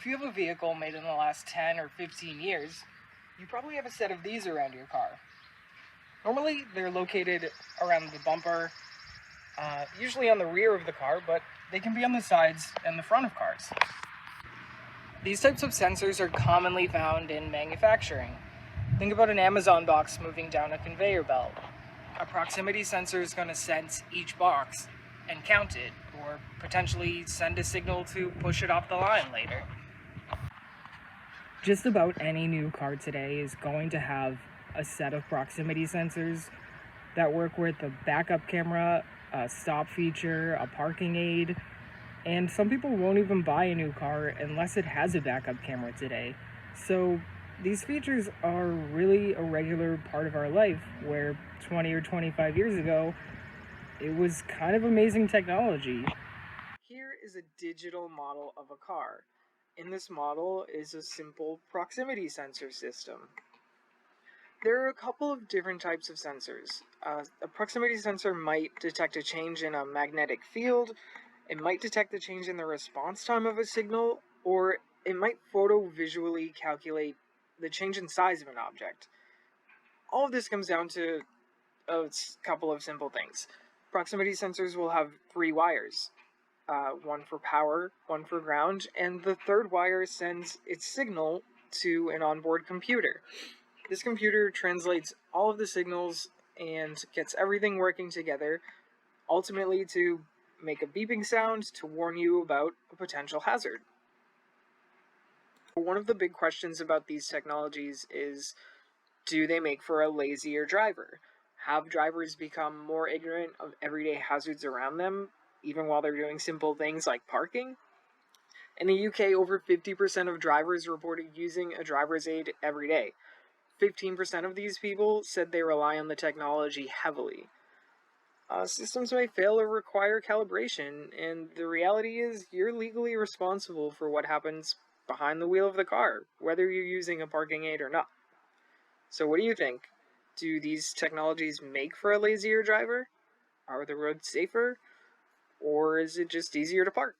If you have a vehicle made in the last 10 or 15 years, you probably have a set of these around your car. Normally, they're located around the bumper, usually on the rear of the car, but they can be on the sides and the front of cars. These types of sensors are commonly found in manufacturing. Think about an Amazon box moving down a conveyor belt. A proximity sensor is going to sense each box and count it, or potentially send a signal to push it off the line later. Just about any new car today is going to have a set of proximity sensors that work with a backup camera, a stop feature, a parking aid, and some people won't even buy a new car unless it has a backup camera today. So these features are really a regular part of our life, where 20 or 25 years ago, it was kind of amazing technology. Here is a digital model of a car. In this model is a simple proximity sensor system. There are a couple of different types of sensors. A proximity sensor might detect a change in a magnetic field, it might detect a change in the response time of a signal, or it might photo-visually calculate the change in size of an object. All of this comes down to a couple of simple things. Proximity sensors will have 3 wires. One for power, one for ground, and the third wire sends its signal to an onboard computer. This computer translates all of the signals and gets everything working together, ultimately to make a beeping sound to warn you about a potential hazard. One of the big questions about these technologies is, do they make for a lazier driver? Have drivers become more ignorant of everyday hazards around them, even while they're doing simple things like parking? In the UK, over 50% of drivers reported using a driver's aid every day. 15% of these people said they rely on the technology heavily. Systems may fail or require calibration, and the reality is you're legally responsible for what happens behind the wheel of the car, whether you're using a parking aid or not. So what do you think? Do these technologies make for a lazier driver? Are the roads safer? Or is it just easier to park?